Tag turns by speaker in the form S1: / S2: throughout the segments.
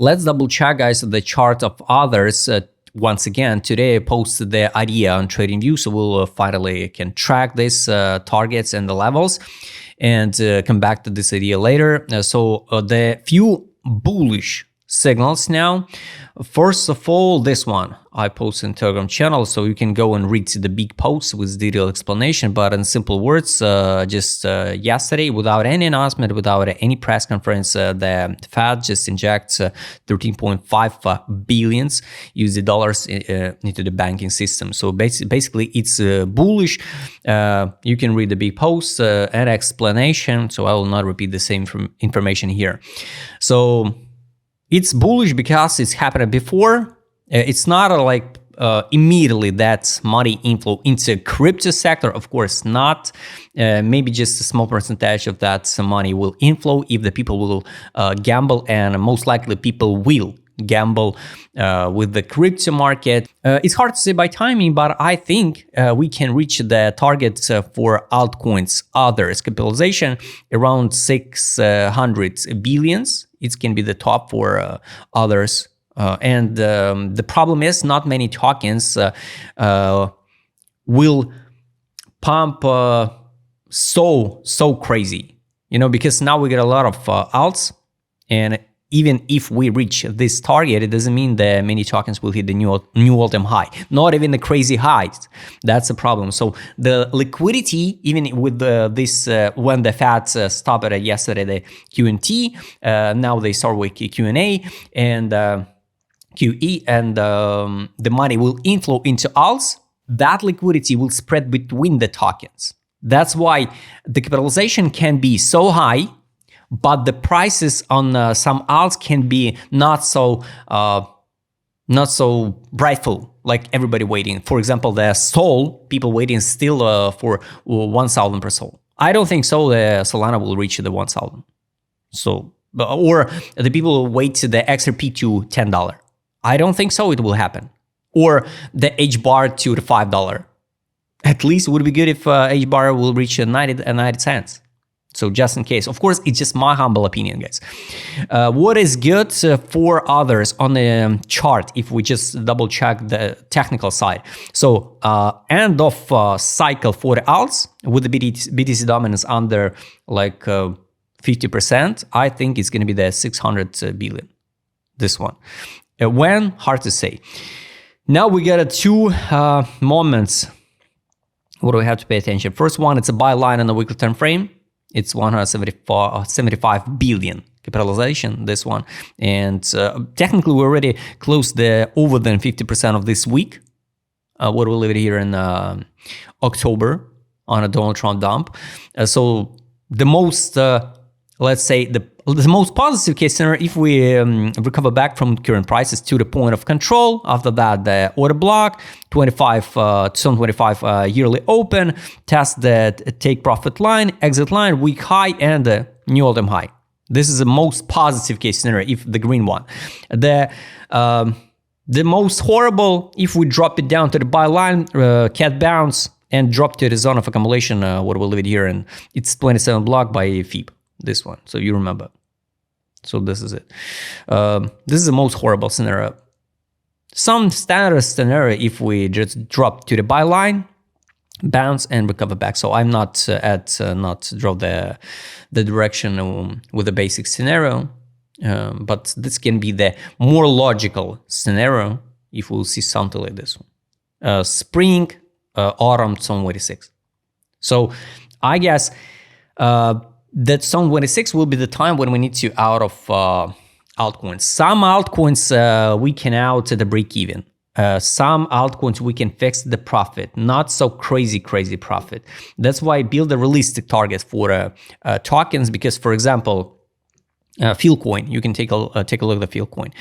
S1: Let's double check, guys, the chart of others. Once again, today I posted the idea on TradingView, so we'll finally can track these targets and the levels, and come back to this idea later. So the few bullish signals now. First of all, this one I posted in Telegram channel, so you can go and read the big post with detailed explanation. But in simple words, just yesterday, without any announcement, without any press conference, the Fed just injects 13.5 billions USD dollars into the banking system. So basically, it's bullish. You can read the big post and explanation. So I will not repeat the same information here. So it's bullish because it's happened before. It's not like immediately that money inflow into crypto sector. Of course not. Maybe just a small percentage of that money will inflow if the people will gamble, and most likely people will gamble with the crypto market. It's hard to say by timing, but I think we can reach the target for altcoins, others, capitalization around 600 billions. It can be the top for others. And the problem is not many tokens will pump so crazy, because now we get a lot of alts, and even if we reach this target, it doesn't mean that many tokens will hit the new all-time high, not even the crazy highs. That's a problem. So the liquidity, even with this, when the Fed stopped at yesterday, the Q&T, now they start with Q&A and QE, and the money will inflow into alts. That liquidity will spread between the tokens. That's why the capitalization can be so high, but the prices on some alts can be not so brightful, like everybody waiting. For example, the Sol, people waiting still for 1,000 per Sol. I don't think so. The Solana will reach the 1,000. So, or the people will wait to the XRP to $10. I don't think so. It will happen. Or the H bar to the $5. At least it would be good if H bar will reach 90 cents. So just in case. Of course, it's just my humble opinion, guys. What is good for others on the chart, if we just double check the technical side? So end of cycle for the alts with the BTC dominance under like 50%, I think it's going to be the 600 billion. This one. When? Hard to say. Now we got two moments. What do we have to pay attention? First one, it's a buy line on the weekly time frame. It's 175 billion capitalization, this one. And technically, we already closed the over than 50% of this week. What we leave it here in October on a Donald Trump dump. So the most, let's say, the most positive case scenario, if we recover back from current prices to the point of control. After that, the order block, 225 yearly open, test the take profit line, exit line, week high, and the new all-time high. This is the most positive case scenario, if the green one. The most horrible, if we drop it down to the buy line, cat bounce, and drop to the zone of accumulation, what we'll leave it here, and it's 27 block by FIB. This one, so you remember. So this is it. This is the most horrible scenario. Some standard scenario, if we just drop to the buy line, bounce and recover back. So I'm not not draw the direction with the basic scenario, but this can be the more logical scenario if we'll see something like this one. Spring, autumn 2026. So I guess that 2026 will be the time when we need to out of altcoins. Some altcoins we can out at the break even. Some altcoins we can fix the profit, not so crazy profit. That's why I build a realistic target for tokens, because, for example, Fieldcoin, you can take a look at the Fieldcoin.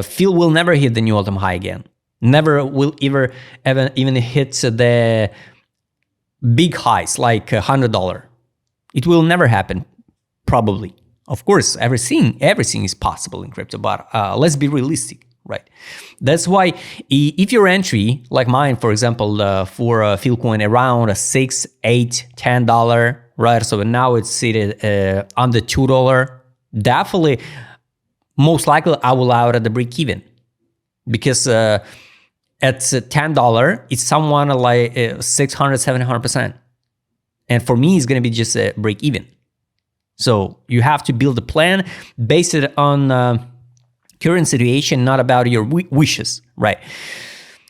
S1: Field will never hit the new all-time high again. Never will even hit the big highs like $100. It will never happen, probably. Of course, everything is possible in crypto, but let's be realistic, right? That's why if your entry, like mine, for example, for Fieldcoin around $6, $8, $10, right? So now it's seated under $2. Definitely, most likely I will out at the break even, because at $10 it's someone like 600-700%, and for me it's going to be just a break even. So you have to build a plan based on current situation, not about your wishes, right?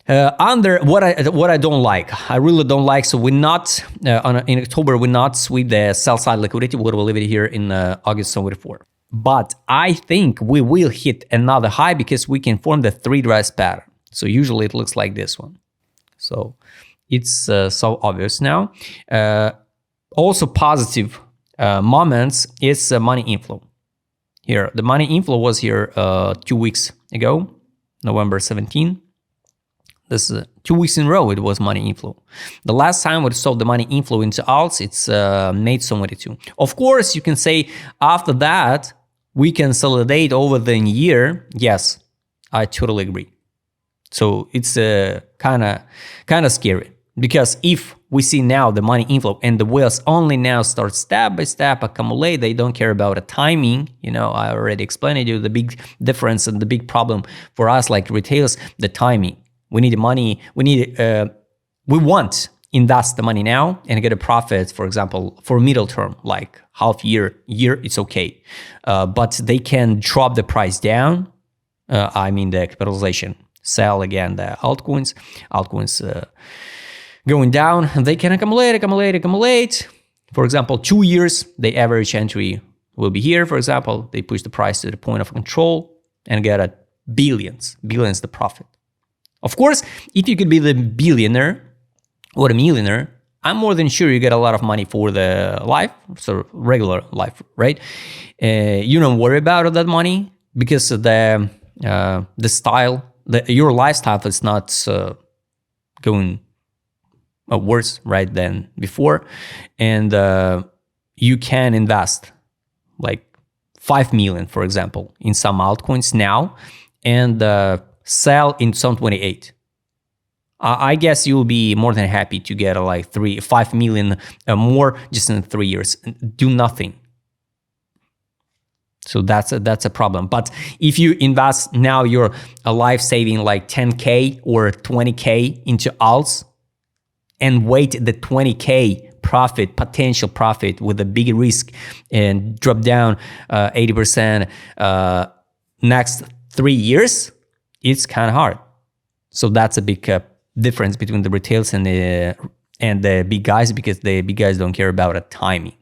S1: Under what I don't like, I really don't like. So we're not in October, we're not sweep the sell side liquidity. We'll leave it here in August 24. But I think we will hit another high because we can form the 3 rise pattern. So usually it looks like this one. So it's so obvious now. Also positive moments is money inflow. Here, the money inflow was here 2 weeks ago, November 17. This is 2 weeks in a row it was money inflow. The last time we saw the money inflow into alts, it's May 22. Of course, you can say after that, we consolidate over the year. Yes, I totally agree. So it's kind of scary, because if we see now the money inflow and the whales only now start step by step accumulate, they don't care about the timing. You know, I already explained to you the big difference and the big problem for us like retailers, the timing. We need money. We want invest the money now and get a profit. For example, for middle term, like half year, it's okay. But they can drop the price down. I mean the capitalization. Sell again the altcoins. Going down, and they can accumulate. For example, 2 years, the average entry will be here. For example, they push the price to the point of control and get a billions the profit. Of course, if you could be the billionaire or a millionaire, I'm more than sure you get a lot of money for the life, so regular life, right? You don't worry about that money because the style, your lifestyle is not going worse, right, than before, and you can invest like 5 million, for example, in some altcoins now, and sell in 2028. I guess you'll be more than happy to get like 5 million more just in 3 years. Do nothing. So that's a problem. But if you invest now your life saving like 10K or 20K into alts and wait the 20K profit, potential profit with a big risk, and drop down 80% next 3 years, it's kind of hard. So that's a big difference between the retails and the big guys, because the big guys don't care about a timing.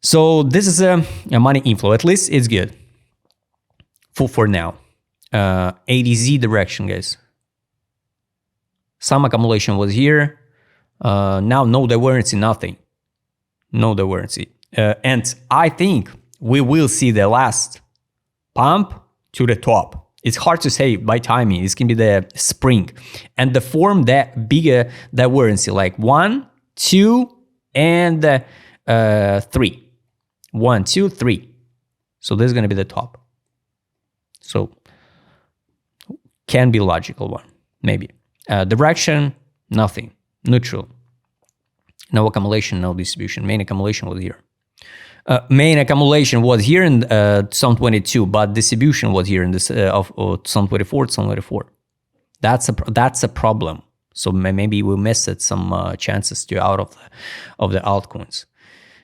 S1: So this is a money inflow. At least it's good for now. ADZ direction, guys. Some accumulation was here. Now no divergence, nothing. No divergence. And I think we will see the last pump to the top. It's hard to say by timing. This can be the spring. And the form that bigger divergence, like 1, 2, and 3. 1, 2, 3. So this is going to be the top. So can be logical one, maybe. Direction, nothing. Neutral. No accumulation, no distribution. Main accumulation was here. Main accumulation was here in 2022, but distribution was here in this of 2024. That's a problem. So maybe we missed some chances to out of the altcoins,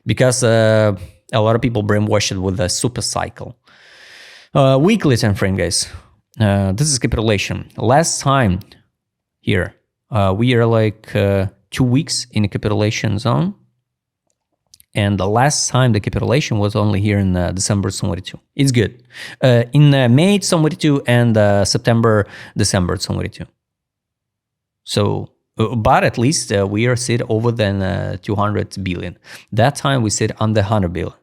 S1: because a lot of people brainwashed with the super cycle. Weekly time frame, guys. This is capitulation. Last time here we are like 2 weeks in the capitulation zone. And the last time the capitulation was only here in December 22. It's good. In May 22 and September, December 22. So, but at least we are sit over than 200 billion. That time we sit under 100 billion.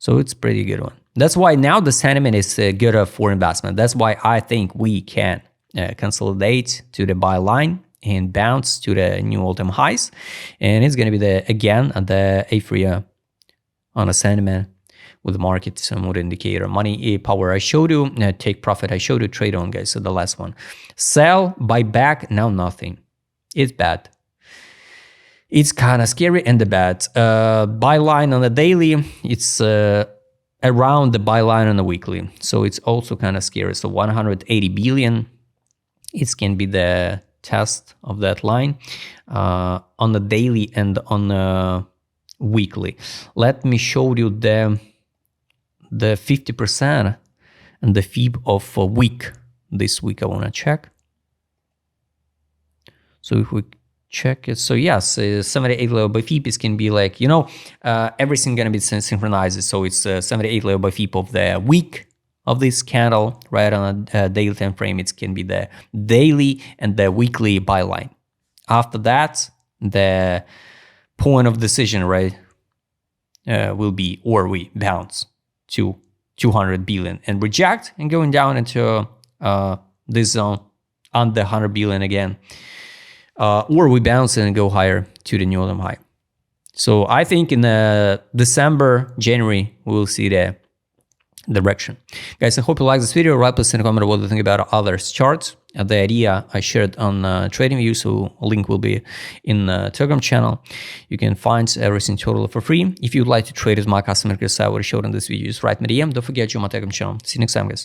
S1: So it's pretty good one. That's why now the sentiment is good for investment. That's why I think we can consolidate to the buy line and bounce to the new all-time highs, and it's going to be the area on a sentiment with the market, some mood indicator, money power I showed you, take profit I showed you, trade on, guys. So the last one, sell, buy back, now nothing. It's bad. It's kind of scary and bad. Buy line on the daily, it's around the buy line on the weekly. So it's also kind of scary. So 180 billion, it can be the test of that line on the daily and on the weekly. Let me show you the 50% and the fib of a week. This week I want to check. So if we check it, so yes, 78 level by fib, it can be like, you know, everything gonna be synchronized. So it's 78 level by fib of the week of this candle, right? On a daily time frame, it can be the daily and the weekly buy line. After that, the point of decision, right, will be, or we bounce to 200 billion and reject and going down into this zone under 100 billion again, or we bounce and go higher to the new all-time high. So I think in December, January, we will see the direction. Guys, I hope you like this video. Write please in a comment what you think about other charts. The idea I shared on TradingView, so a link will be in the Telegram channel. You can find everything totally for free. If you'd like to trade with my customer service I already showed in this video, just write me a DM. Don't forget to join my Telegram channel. See you next time, guys.